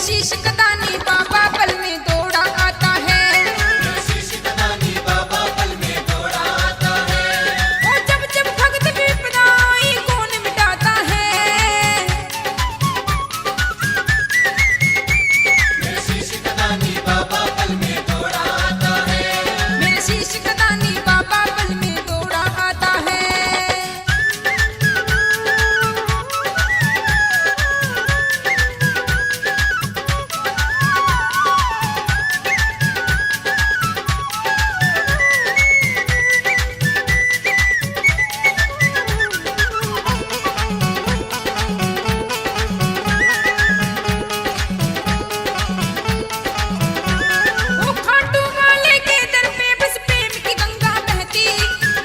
शीश कदानी बाबा पल में दौड़ा आता है। शीश कदानी बाबा पल में दौड़ा आता है। ओ जब जब भक्त विपदा आई कौन मिटाता है। मेरे शीश कदानी बाबा पल में दौड़ा आता है। मेरे शीश कदानी बाबा पल में दौड़ा आता है। ओ खाटू वाले के दर पे बस प्रेम की गंगा बहती,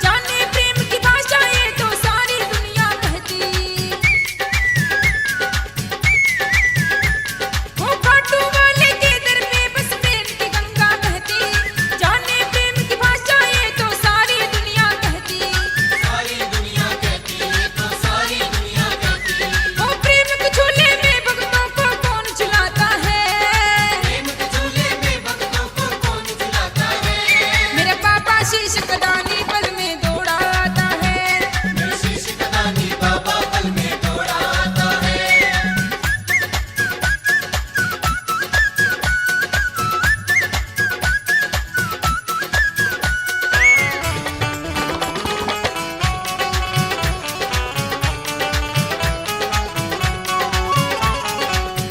जाने प्रेम की भाषा ये तो सारी दुनिया कहती। ओ खाटू वाले के दर पे बस प्रेम की गंगा बहती, जाने प्रेम की भाषा ये तो सारी दुनिया कहती। सारी दुनिया कहती है तो सारी दुनिया कहती। ओ प्रेम के झूले में भक्तों को कौन झुलाता है। प्रेम के झूले में भक्तों को कौन झुलाता है। मेरे पापा शीश कदानी पल में दौड़ा आता है। मेरे शीश कदानी बाबा पल में दौड़ा आता है।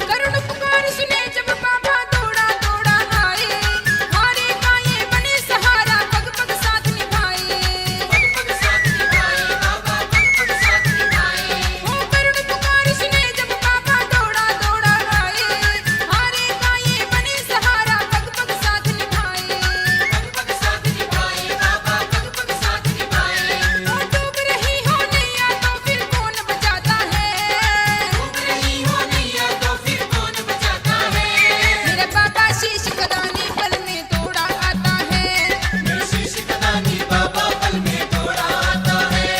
करुण पुकार सुने जब बाबा दौड़ा दौड़ा आए, हारे काये बने सहारा पग पग साथ निभाए। पग पग साथ निभाए बाबा पग पग साथ निभाए। ओ करुण पुकार सुने जब बाबा दौड़ा दौड़ा आए, हारे काये बने सहारा पग पग साथ निभाए। पग पग साथ निभाए बाबा पग पग साथ निभाए। ओ डूब रही हो नैया तो फिर कौन बचाता है। डूब रही हो नैया तो फिर कौन बचाता है। मेरे पापा शीश कदानी पल में दौड़ा आता है। मेरे शीश कदानी बाबा पल में दौड़ा आता है।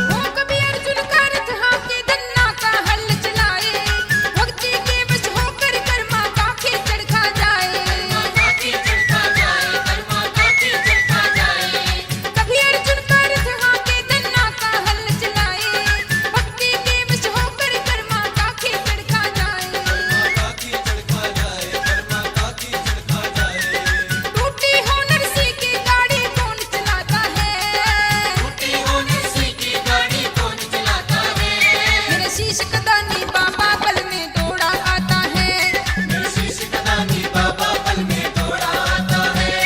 ओ कभी अर्जुन का रथ हाके धन्ना का हल चलाए, भक्ति के वश होकर कर्मा काखे चढ़ा जाए। काठी चढ़ता जाए कर्मा काठी चढ़ता जाए। कभी अर्जुन का रथ हाके धन्ना का हल चलाए, भक्ति के वश होकर कर्मा काखे चढ़ा जाए। काठी चढ़ता जाए कर्मा काठी चढ़ता जाए। टूटी हो नरसी की गाड़ी कौन चलाता है। टूटी होने सी की गाड़ी कौन चलाता है। मेरे शीश कदानी बाबा पल में दौड़ा आता है। मेरे शीश कदानी बाबा पल में दौड़ा आता है।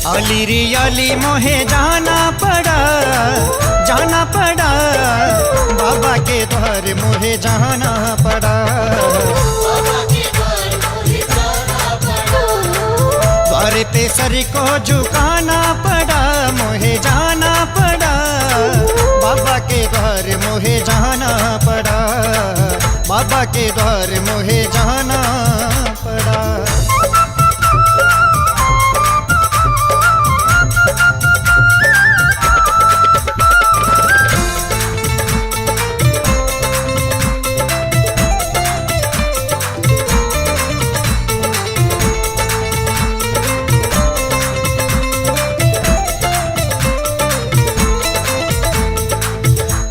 अली रे अली मोहे जाना पड़ा बाबा के द्वार मोहे जाना पड़ा। बाबा के द्वार मोहे जाना पड़ा। द्वार पे सर को झुकाना पड़ा मोहे जाना पड़ा। बाबा के द्वार मोहे जाना पड़ा। बाबा के द्वार मोहे जाना पड़ा।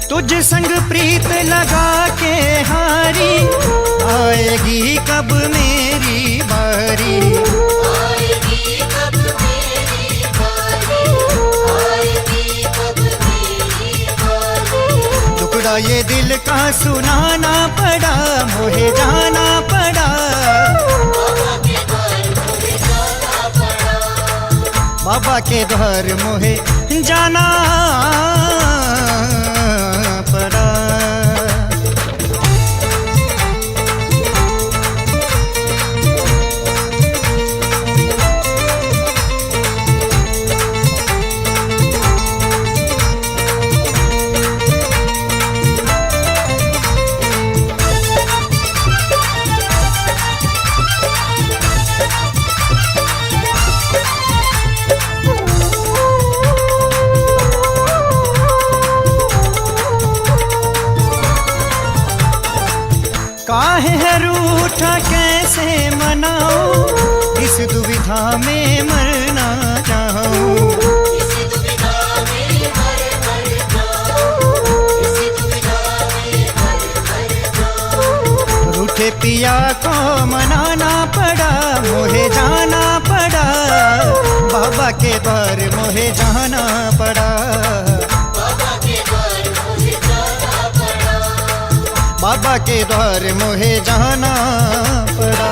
तुझ संग प्रीत लगा के हारी आएगी कब मेरी बारी। का सुनाना पड़ा, मोहे जाना पड़ा। बाबा के द्वार मोहे जाना पड़ा। काहे है रूठा कैसे मनाऊं, इस दुविधा में मरना चाहूं। रूठे पिया को मनाना पड़ा, मोहे जाना पड़ा। बाबा के द्वार मोहे जाना पड़ा। बाबा के द्वार मोहे जाना पड़ा।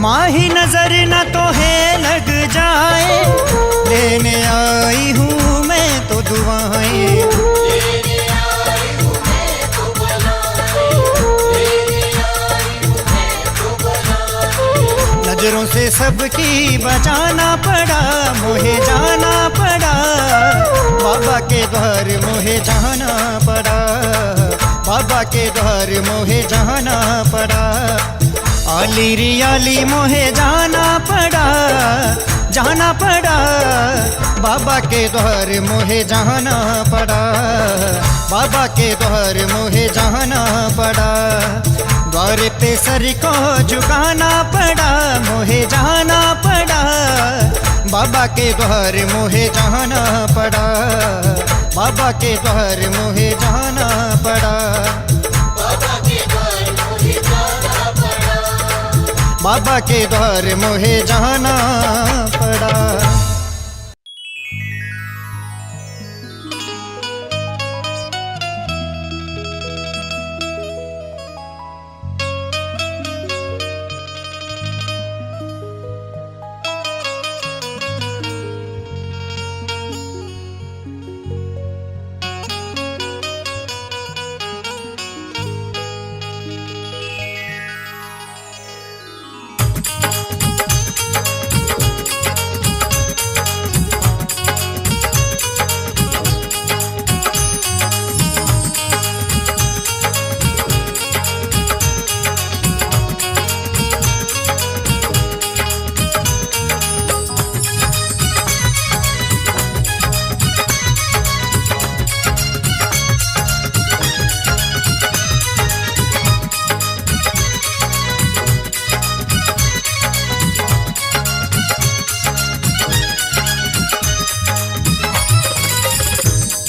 माही नजर न तो है लग जाए, लेने आई हूँ मैं तो दुआएं। नजरों से सबकी बचाना पड़ा, मोहे जाना पड़ा। बाबा के द्वार मोहे जाना पड़ा। बाबा के द्वार मोहे जाना पड़ा। आली रियाली मोहे जाना पड़ा, जाना पड़ा। बाबा के द्वार मोहे जाना पड़ा। बाबा के द्वार मोहे जाना पड़ा। द्वार पे सर को झुकाना पड़ा, मोहे जाना पड़ा। बाबा के द्वार मोहे जाना पड़ा। बाबा के द्वार मोहे जाना पड़ा। बाबा के द्वार मोहे जाना पड़ा।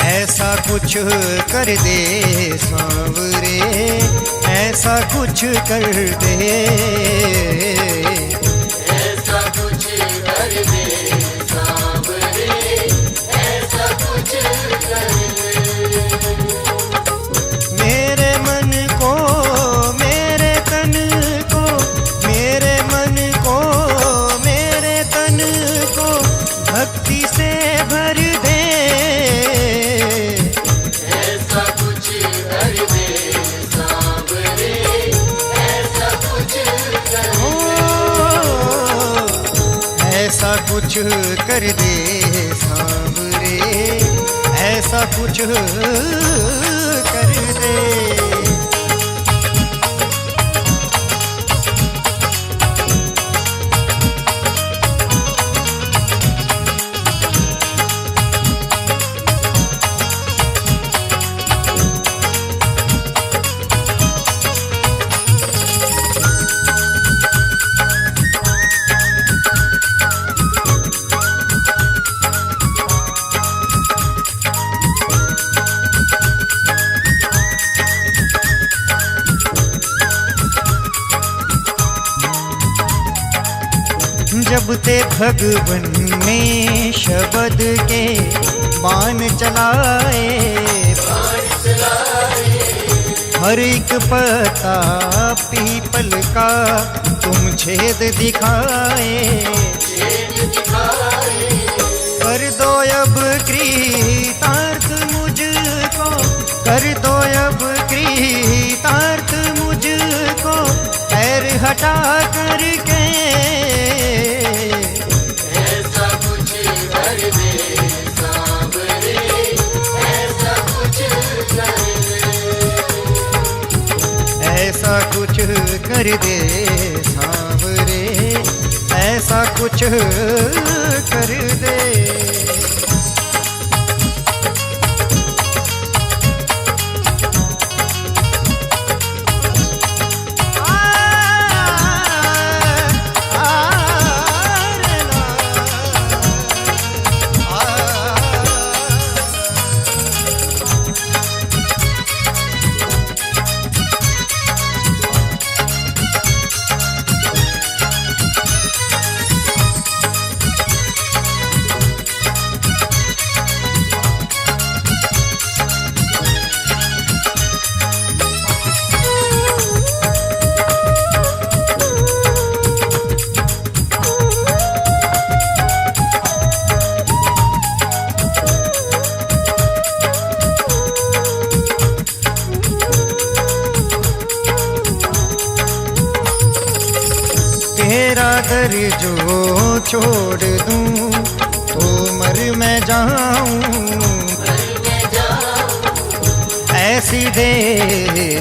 ऐसा कुछ कर दे सांवरे, ऐसा कुछ कर दे। ऐसा कुछ कर दे सांवरे, ऐसा कुछ कर दे। मेरे मन को, मेरे तन को, मेरे मन को, मेरे तन को भक्ति से भर दे। ऐसा कुछ कर दे सांवरे, ऐसा कुछ कर दे। जब ते भगवन ने शब्द के बाण चलाए, हर एक पत्ता पीपल का तुम छेद दिखाए। कर दो अब कृतार्थ मुझको, कर दो अब कृतार्थ मुझको, पैर हटा करके ऐसा कुछ कर दे सांवरे, ऐसा कुछ कर दे, ऐसा कुछ कर दे सांवरे, ऐसा कुछ कर दे। तेरा दर जो छोड़ दूं तो मर मैं जाऊं, ऐसी दे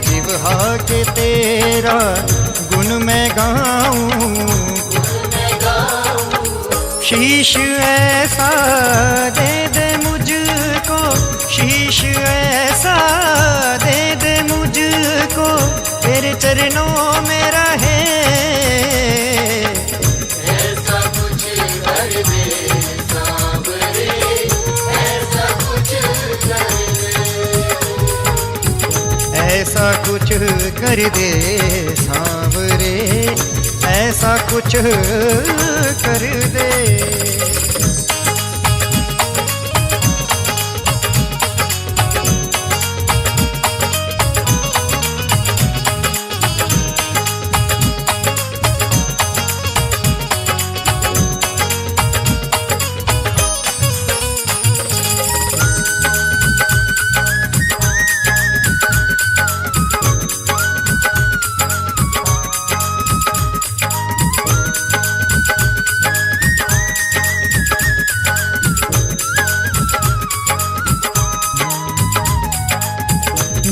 जिह्वा के तेरा गुण मैं गाऊं। शीश ऐसा दे दे मुझको, शीश ऐसा दे दे मुझको, तेरे चरणों में रहे। ऐसा कुछ कर दे सांवरे, ऐसा कुछ कर दे, ऐसा कुछ कर दे सांवरे, ऐसा कुछ कर दे।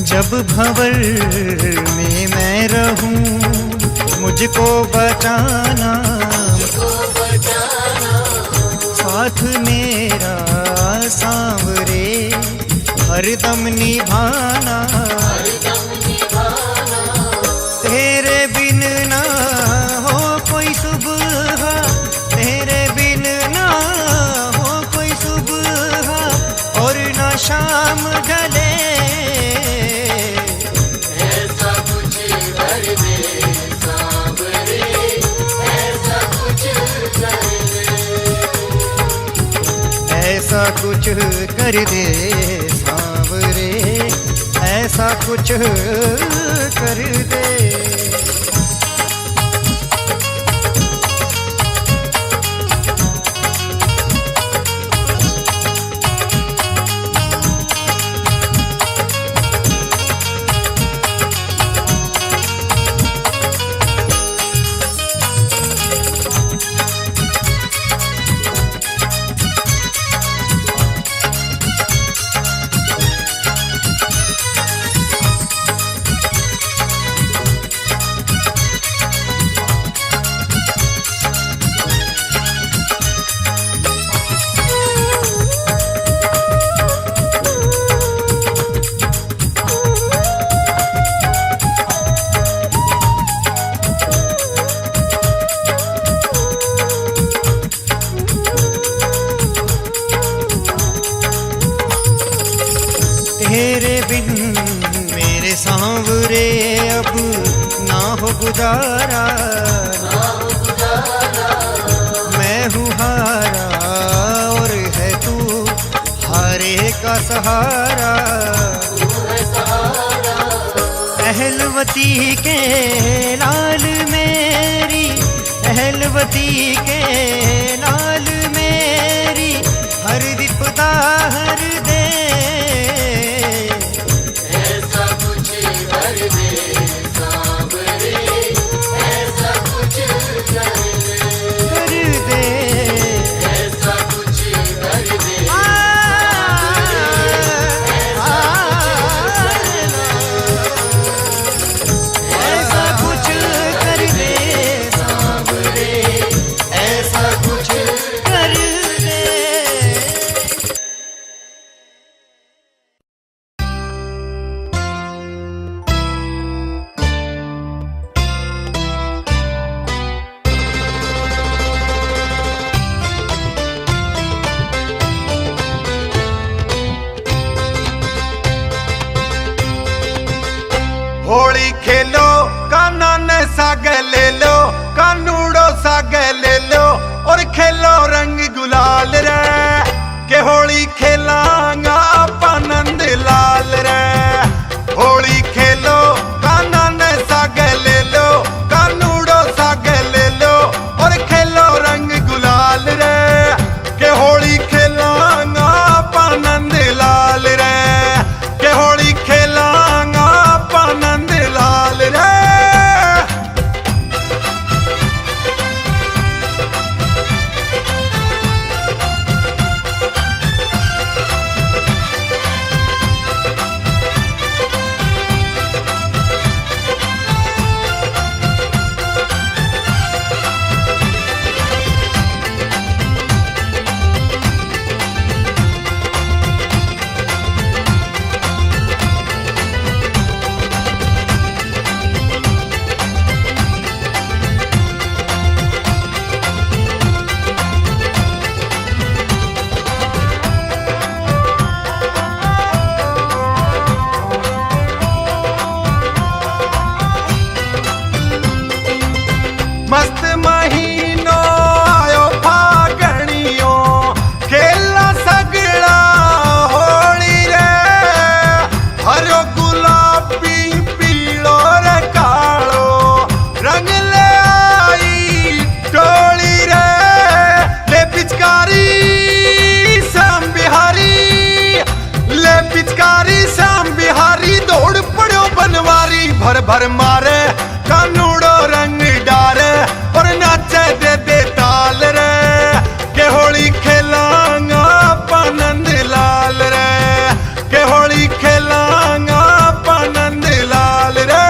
जब भंवर में मैं रहूं मुझको बचाना, साथ मेरा सांवरे हरदम निभाना। तेरे बिन ना हो कोई सुबह, तेरे बिन ना हो कोई सुबह, और ना शाम ढले। ऐसा कुछ कर दे सांवरे, ऐसा कुछ कर दे, ऐसा कुछ कर दे सांवरे, ऐसा कुछ कर दे। तेरे बिन मेरे सांवरे अब ना हो गुजारा, मैं सहारा। अहलवती के लाल मेरी, अहलवती के लाल मेरी, हर विपदा हर दे। ऐसा कुछ कर दे सांवरे, ऐसा कुछ कर दे, ऐसा कुछ कर दे। ऐसा कुछ कर दे सांवरे, ऐसा कुछ कर दे। होली खेलो काना ने साग ले लो, कानूड़ो साग ले लो और खेलो रंग गुलाल रे। के होली खेलांगा आनंद लाल रे। होली खेलो काना ने साग ले लो, कानूड़ो साग ले लो और खेलो रंग गुलाल रे। के होली खेलांगा आनंद लाल रे। के होली खेलांगा आनंद लाल रे। मस्त महीनो आयो फागणियो, खेला सगड़ा होली रे। हरो गुलाबी पीलो रे कालो, रंग ले आई टोली रे। ले पिचकारी श्याम बिहारी, ले पिचकारी श्याम बिहारी, दौड़ पड़ो बनवारी भर भर मारे कानूड़ो रंग डारे और नाचे दे दे ताल रे। के होली खेलांगा आनंद लाल रे। के होली खेलांगा आनंद लाल रे।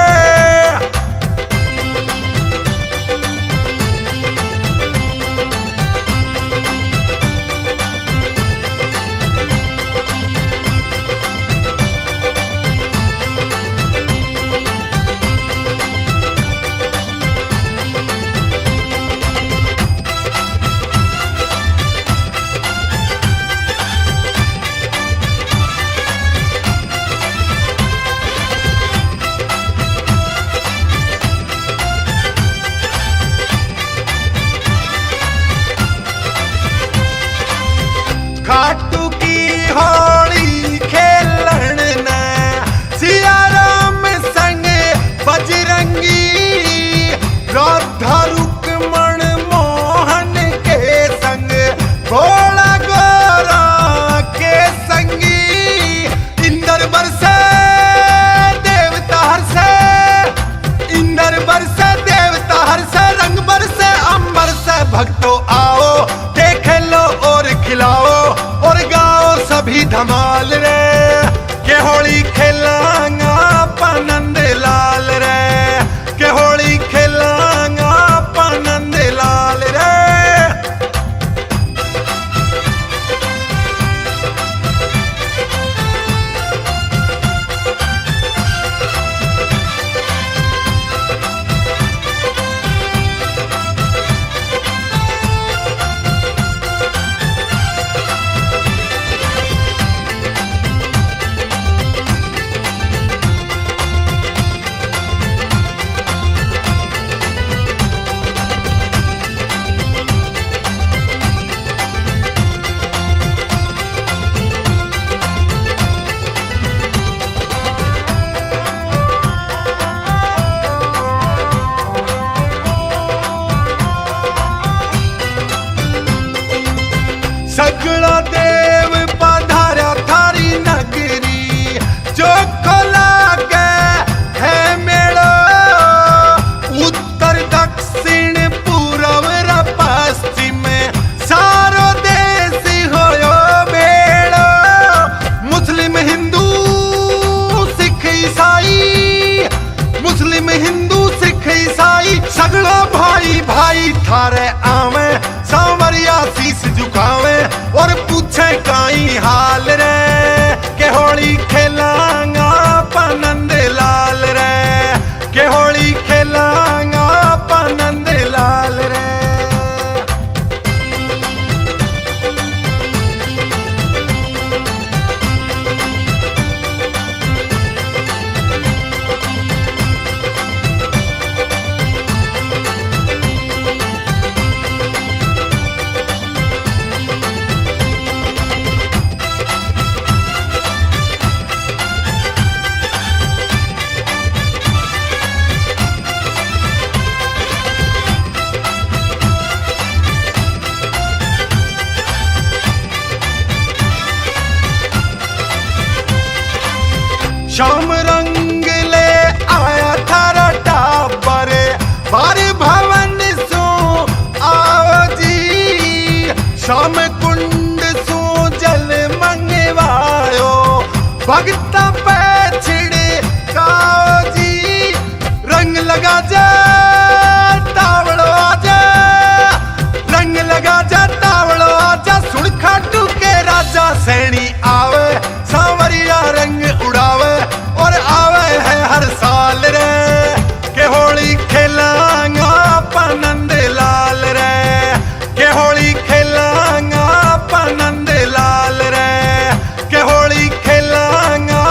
खाटू की होली खेलन ने सिया राम संग बजरंगी, राधा रुक्मण मोहन के संग भोला गोरा के संगी। इंद्र बरसे देवता हरसे, इंद्र बरसे देवता हरसे, रंग बरसे अंबर से। भक्तों आओ देख लो और खिलाओ और गाओ सभी धमाल रे। के होली खेलांगा आनंद लाल रे। के होली खेलांगा आनंद लाल रे। काई हाल रे के होली खेलांगा पनंद लाल रे के होली खेलांगा पनंद लाल रे। श्याम रंग ले आया था टाबर बार भवन सो आओ जी श्याम कुंड सो जल मंगवायो भगत पे छिड़े काओ जी रंग लगा जा तावड़ो आजा रंग लगा जा तावड़ो आजा सुन खाटू के राजा सैनी आवे सांवरिया रंग उड़ावे और आवे है हर साल रे के होली खेलांगा पनंद लाल रे के होली खेलांगा पनंद लाल रे के होली खेलांगा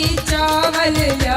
चावल या